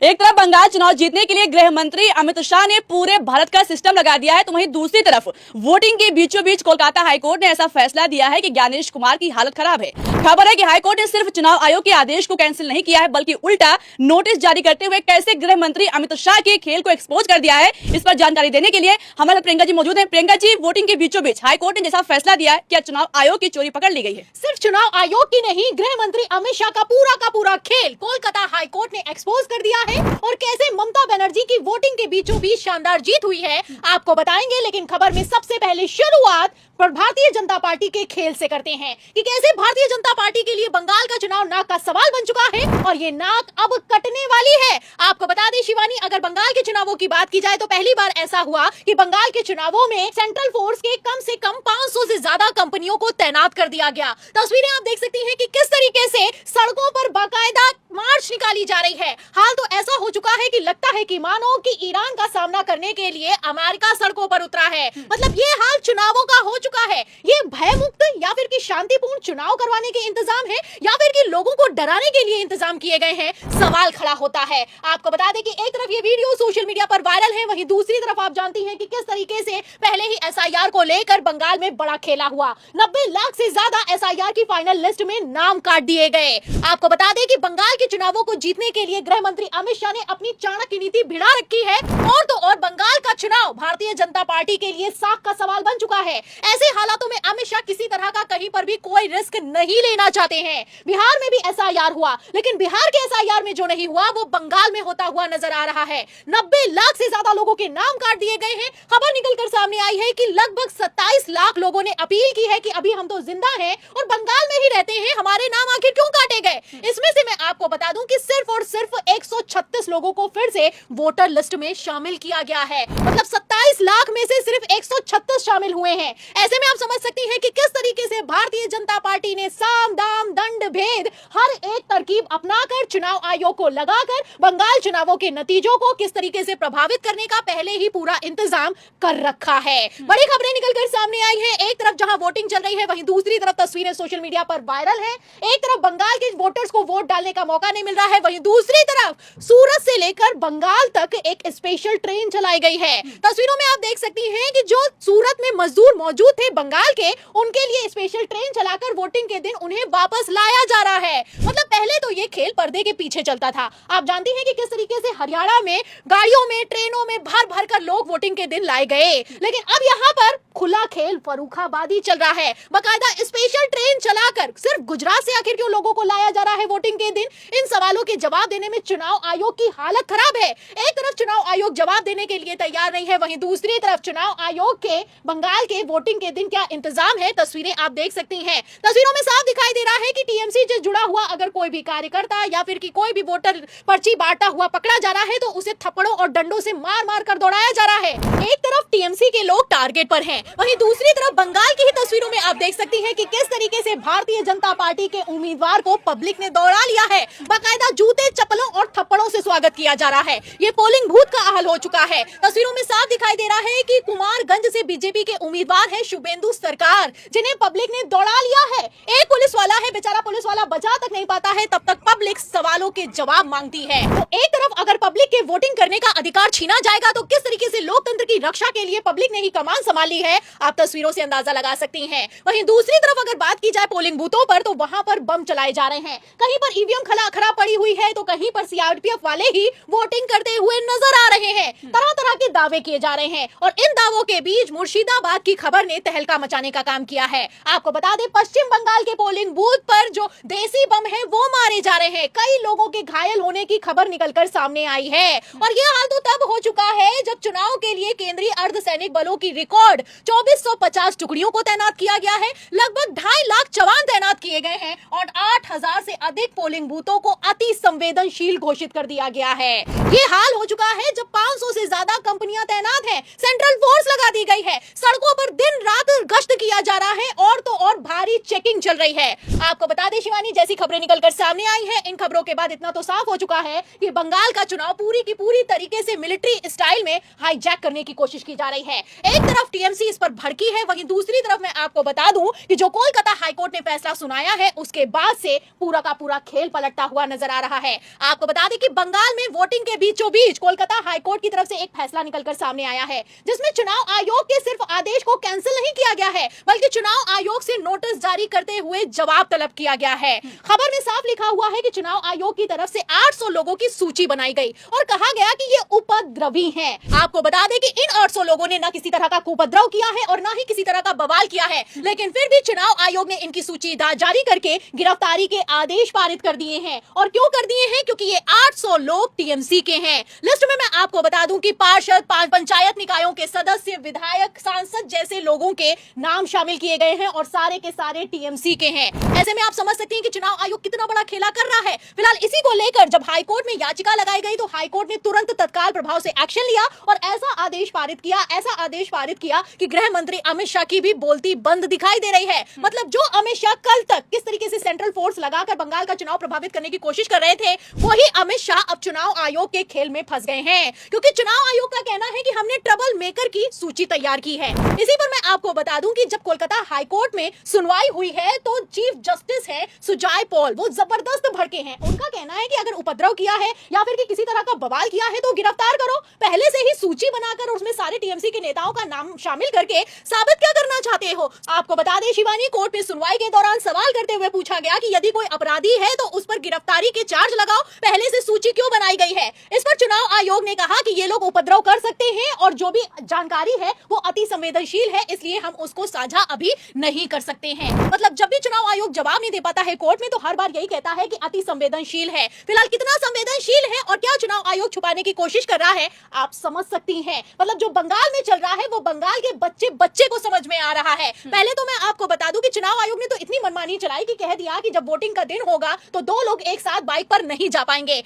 एक तरफ बंगाल चुनाव जीतने के लिए गृह मंत्री अमित शाह ने पूरे भारत का सिस्टम लगा दिया है, तो वहीं दूसरी तरफ वोटिंग के बीचों बीच कोलकाता हाईकोर्ट ने ऐसा फैसला दिया है कि ज्ञानेश कुमार की हालत खराब है। खबर है कि हाईकोर्ट ने सिर्फ चुनाव आयोग के आदेश को कैंसिल नहीं किया है, बल्कि उल्टा नोटिस जारी करते हुए कैसे गृह मंत्री अमित शाह के खेल को एक्सपोज कर दिया है। इस पर जानकारी देने के लिए हमारे प्रियंका जी मौजूद है। प्रियंका जी, वोटिंग के बीचों बीच हाईकोर्ट ने जैसा फैसला दिया है, क्या चुनाव आयोग की चोरी पकड़ ली गई है? सिर्फ चुनाव आयोग की नहीं, गृह मंत्री अमित शाह का पूरा खेल कोलकाता हाईकोर्ट ने एक्सपोज कर दिया है। और कैसे ममता बनर्जी की वोटिंग के बीचों बीच शानदार जीत हुई है, आपको बताएंगे। लेकिन खबर में सबसे पहले शुरुआत पर भारतीय जनता पार्टी के खेल से करते हैं कि कैसे भारतीय जनता पार्टी के लिए बंगाल का चुनाव नाक का सवाल बन चुका है और ये नाक अब कटने वाली है। आपको बता दें शिवानी, अगर बंगाल के चुनावों की बात की जाए तो पहली बार ऐसा हुआ कि बंगाल के चुनावों में सेंट्रल फोर्स के कम से कम 500 से ज्यादा कंपनियों को तैनात कर दिया गया। तस्वीरें आप देख सकती हैं कि किस तरीके से सड़कों पर बाकायदा मार्च निकाली जा रही है। हाल तो ऐसा हो चुका है कि लगता है कि मानो कि ईरान का सामना करने के लिए अमेरिका सड़कों पर उतरा है। मतलब ये हाल चुनावों का हो चुका है। ये भयमुक्त या फिर कि शांतिपूर्ण चुनाव करवाने के इंतजाम है या फिर कि लोगों को डराने के लिए इंतजाम किए गए हैं, सवाल खड़ा होता है। आपको बता दें कि एक तरफ ये वीडियो सोशल मीडिया पर वायरल है, वहीं दूसरी तरफ आप जानती हैं कि किस तरीके से पहले ही एसआईआर को लेकर बंगाल में बड़ा खेला हुआ। 90 लाख से ज्यादा एसआईआर की फाइनल लिस्ट में नाम काट दिए गए। आपको बता दें कि बंगाल के चुनावों को जीतने के लिए गृह मंत्री अमित शाह ने अपनी चाणक्य नीति भिड़ा रखी है। और तो और बंगाल का चुनाव भारतीय जनता पार्टी के लिए साख का सवाल बन चुका है। ऐसे हालातों में अमित शाह किसी तरह का कहीं पर भी कोई रिस्क नहीं लेना चाहते हैं। बिहार में भी एसआईआर हुआ, लेकिन बिहार के एसआईआर में जो नहीं हुआ वो बंगाल में होता हुआ नजर आ रहा है। 90 लाख से ज्यादा लोगों के नाम काट दिए गए हैं। खबर निकलकर सामने आई है कि लगभग 27 लाख लोगों ने अपील की है कि अभी हम तो जिंदा हैं और बंगाल में ही रहते हैं, हमारे नाम आखिर क्यों काटे गए। इसमें से मैं आपको बता दूं कि सिर्फ और सिर्फ 136 लोगों को फिर से वोटर लिस्ट में शामिल किया गया है। मतलब 27 लाख में से सिर्फ 136 शामिल हुए हैं। ऐसे में आप समझ सकती हैं कि किस तरीके से भारतीय जनता पार्टी ने साम दाम दंड भेद हर एक तरकीब अपनाकर चुनाव आयोग को लगाकर बंगाल चुनावों के नतीजों को किस तरीके से प्रभावित करने का पहले ही पूरा इंतजाम कर रखा है। बड़ी खबरें निकलकर सामने आई हैं। एक तरफ जहां वोटिंग चल रही है, वहीं दूसरी तरफ तस्वीरें सोशल मीडिया पर वायरल हैं। एक तरफ बंगाल के वोटर्स को वोट डालने का मौका नहीं मिल रहा है, वहीं दूसरी तरफ सूरत से लेकर बंगाल तक एक स्पेशल ट्रेन चलाई गई है। तस्वीरों में आप देख सकती हैं कि जो सूरत में मजदूर मौजूद थे बंगाल के, उनके लिए स्पेशल ट्रेन चलाकर वोटिंग के दिन उन्हें वापस लाया जा रहा है। मतलब पहले तो ये खेल पर्दे के पीछे चलता था। आप जानती हैं कि किस तरीके से हरियाणा में गाड़ियों में ट्रेनों में भर भर कर लोग वोटिंग के दिन लाए गए, लेकिन अब यहाँ पर खुला खेल फर्रुखाबादी चल रहा है। बाकायदा स्पेशल ट्रेन चलाकर सिर्फ गुजरात से आखिर क्यों लोगों को लाया जा रहा है वोटिंग के दिन, इन सवालों के जवाब देने में चुनाव आयोग की हालत खराब है। एक तरफ चुनाव आयोग जवाब देने के लिए तैयार नहीं है, वहीं दूसरी तरफ चुनाव आयोग के बंगाल के वोटिंग के दिन क्या इंतजाम है, तस्वीरें आप देख सकती हैं। तस्वीरों में साफ दिखाई दे रहा है कि टीएमसी से जुड़ा हुआ अगर कोई भी कार्यकर्ता या फिर कि कोई भी वोटर पर्ची बांटता हुआ पकड़ा जा रहा है तो उसे थप्पड़ों और डंडों से मार मार कर दौड़ाया जा रहा है। एक तरफ टीएमसी के लोग टारगेट पर हैं, वहीं दूसरी तरफ बंगाल की ही तस्वीरों में आप देख सकती हैं कि किस तरीके से भारतीय जनता पार्टी के उम्मीदवार को पब्लिक ने दौड़ा लिया है। बाकायदा जूते चप्पलों और थप्पड़ों से स्वागत किया जा रहा है। ये पोलिंग बूथ का हाल हो चुका है। तस्वीरों में साफ दिखाई दे रहा है कि कुमारगंज से बीजेपी के उम्मीदवार है शुभेंदु सरकार, जिन्हें पब्लिक ने दौड़ा लिया है। एक पुलिस वाला है, बेचारा पुलिस वाला बचा तक नहीं पाता है, तब तक पब्लिक सवालों के जवाब मांगती है। तो एक तरफ अगर पब्लिक के वोटिंग करने का अधिकार छीना जाएगा तो किस तरीके से लोकतंत्र की रक्षा के लिए पब्लिक ने ही कमान संभाली है, आप तस्वीरों से अंदाजा लगा सकती हैं। वहीं दूसरी तरफ अगर बात की जाए पोलिंग बूथों पर, तो वहां पर बम चलाए जा रहे हैं। कहीं पर ईवीएम खराब पड़ी हुई है तो कहीं पर सीआरपीएफ वाले ही वोटिंग करते हुए नजर आ रहे हैं। तरह तरह के दावे किए जा रहे हैं और इन दावों के बीच मुर्शिदाबाद की खबर ने तहलका मचाने का काम किया है। आपको बता दें, पश्चिम बंगाल के पोलिंग बूथ पर जो देसी बम है वो मारे जा रहे हैं। कई लोगों के घायल होने की खबर निकलकर सामने आई है और ये हाल तो तब हो चुका है जब चुनाव के लिए केंद्रीय अर्धसैनिक बलों की रिकॉर्ड 2450 टुकड़ियों को तैनात किया गया है। लगभग 2.5 लाख जवान तैनात किए गए हैं और 8000 से अधिक पोलिंग बूथों को अति संवेदनशील घोषित कर दिया गया है। ये हाल हो चुका है जब 500 से ज्यादा कंपनियां तैनात हैं, सेंट्रल फोर्स लगा दी गई है, सड़कों पर दिन रात गश्त किया जा रहा है और तो और भारी चेकिंग चल रही है। आपको बता दें शिवानी, जैसी खबरें निकलकर सामने आई हैं, इन खबरों के बाद इतना तो साफ हो चुका है कि बंगाल का चुनाव पूरी की पूरी तरीके से मिलिट्री स्टाइल में हाईजैक करने की कोशिश की जा रही है। एक तरफ टीएमसी इस पर भड़की है, वहीं दूसरी तरफ मैं आपको बता दूं कि जो कोलकाता हाईकोर्ट ने फैसला सुनाया है उसके बाद से पूरा का पूरा खेल पलटता हुआ नजर आ रहा है। आपको बता दें कि बंगाल में वोटिंग वोटिंग के बीचों बीच कोलकाता हाईकोर्ट की तरफ से एक फैसला निकलकर सामने आया है, जिसमें चुनाव आयोग के सिर्फ आदेश को कैंसिल नहीं किया गया है, बल्कि चुनाव आयोग से नोटिस जारी करते हुए जवाब तलब किया गया है। खबर में साफ लिखा हुआ है कि चुनाव आयोग की तरफ से 800 लोगों की सूची बनाई गई और कहा गया कि ये उपद्रवी हैं। आपको बता दें कि इन 800 लोगों ने न किसी तरह का कुपद्रव किया है और न ही किसी तरह का बवाल किया है, लेकिन फिर भी चुनाव आयोग ने इनकी सूची जारी करके गिरफ्तारी के आदेश पारित कर दिए हैं। और क्यों कर दिए हैं? क्योंकि ये 800 लोग टीएमसी के हैं। लिस्ट में मैं आपको बता दूं कि पार्षद, पंचायत निकायों के सदस्य, विधायक, सांसद जैसे लोगों के नाम शामिल किए गए हैं और सारे के सारे टीएमसी के हैं। ऐसे में आप समझ सकते हैं कि चुनाव आयोग कितना बड़ा खेला कर रहा है। फिलहाल इसी को लेकर जब हाईकोर्ट में याचिका लगाई गई तो हाईकोर्ट ने तुरंत तत्काल प्रभाव से एक्शन लिया और ऐसा आदेश पारित किया कि गृह मंत्री अमित शाह की भी बोलती बंद दिखाई दे रही है। मतलब जो अमित शाह कल तक किस तरीके से सेंट्रल फोर्स लगाकर बंगाल का चुनाव प्रभावित करने की कोशिश कर रहे थे, वही अमित शाह अब चुनाव आयोग के खेल में फंस गए हैं, क्योंकि चुनाव आयोग का कहना है कि हमने ट्रबल मेकर की सूची तैयार की है। इसी पर मैं आपको बता दूं कि जब कोलकाता हाईकोर्ट में सुनवाई हुई है तो चीफ जस्टिस है सुजॉय पॉल, वो जबरदस्त भड़के हैं। उनका कहना है कि अगर उपद्रव किया है या फिर कि किसी तरह का बवाल किया है तो गिरफ्तार करो। पहले से ही सूची बनाकर उसमें सारे टीएमसी के नेताओं का नाम शामिल करके साबित क्या करना चाहते हो? आपको बता दें शिवानी, कोर्ट में सुनवाई के दौरान सवाल करते हुए पूछा गया कि यदि कोई अपराधी है तो उस पर गिरफ्तारी के चार्ज लगाओ, पहले से सूची क्यों बनाई गई है? इस पर चुनाव आयोग ने कहा कि ये लोग उपद्रव कर सकते हैं और जो भी जानकारी है वो अति संवेदनशील है, इसलिए हम उसको साझा अभी नहीं कर सकते हैं। मतलब जब भी चुनाव आयोग जवाब नहीं दे पाता है कोर्ट में तो हर बार यही कहता है कि अति संवेदनशील है। फिलहाल कितना संवेदनशील है और क्या चुनाव आयोग छुपाने की कोशिश कर रहा है, आप समझ सकती हैं। मतलब जो बंगाल में चल रहा है वो बंगाल के बच्चे को समझ में आ रहा है। पहले तो मैं आपको बता दूं कि चुनाव आयोग ने तो इतनी मनमानी चलाई कि कह दिया कि जब वोटिंग का दिन होगा तो 2 लोग एक साथ बाइक पर नहीं जा पाएंगे।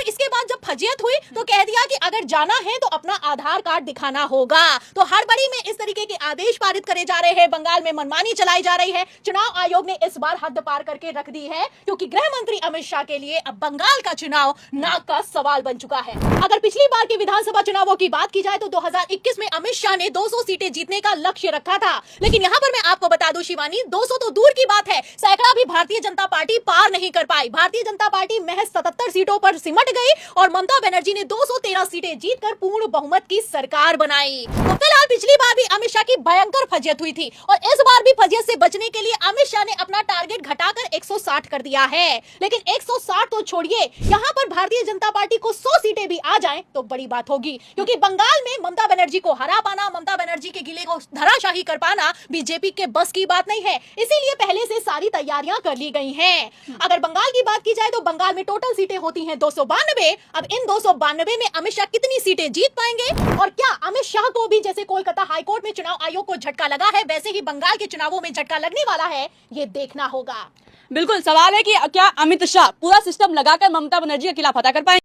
इसके बाद जब फजियत हुई तो कह दिया कि अगर जाना है तो अपना आधार कार्ड दिखाना होगा। तो हड़बड़ी में इस तरीके के आदेश पारित करे जा रहे हैं, बंगाल में मनमानी चलाई जा रही है। चुनाव आयोग ने इस बार हद पार करके रख दी है, क्योंकि गृह मंत्री अमित शाह के लिए अब बंगाल का चुनाव नाक का सवाल बन चुका है। अगर पिछली बार के विधानसभा चुनावों की बात की जाए तो 2021 में अमित शाह ने 200 सीटें जीतने का लक्ष्य रखा था, लेकिन यहाँ पर मैं आपको बता दूं शिवानी, 200 तो दूर की बात है, सैकड़ा भी भारतीय जनता पार्टी पार नहीं कर पाई। भारतीय जनता पार्टी महज 77 सीटों पर सिमट गई और ममता बनर्जी ने 213 सीटें जीतकर पूर्ण बहुमत की सरकार बनाई। तो फिलहाल पिछली बार भी अमित शाह की भयंकर फजियत हुई थी और इस बार भी फजियत से बचने के लिए अमित शाह ने अपना टारगेट घटाकर 160 कर दिया है। लेकिन 160 तो छोड़िए, यहाँ पर भारतीय जनता पार्टी को 100 सीटें भी आ जाएं तो बड़ी बात होगी, क्योंकि बंगाल में ममता बनर्जी को हरा पाना, ममता बनर्जी के किले को धराशाही कर पाना बीजेपी के बस की बात नहीं है। इसीलिए पहले से सारी तैयारियां कर ली गई हैं। अगर बंगाल की बात की जाए तो बंगाल में टोटल सीटें होती हैं 292। अब इन 292 में अमित शाह कितनी सीटें जीत पाएंगे और क्या अमित शाह को भी जैसे कोलकाता हाईकोर्ट में चुनाव आयोग को झटका लगा है वैसे ही बंगाल के चुनावों में झटका लगने वाला है, ये देखना होगा। बिल्कुल, सवाल है कि क्या अमित शाह पूरा सिस्टम लगाकर ममता बनर्जी के खिलाफ फतह कर पाएंगे?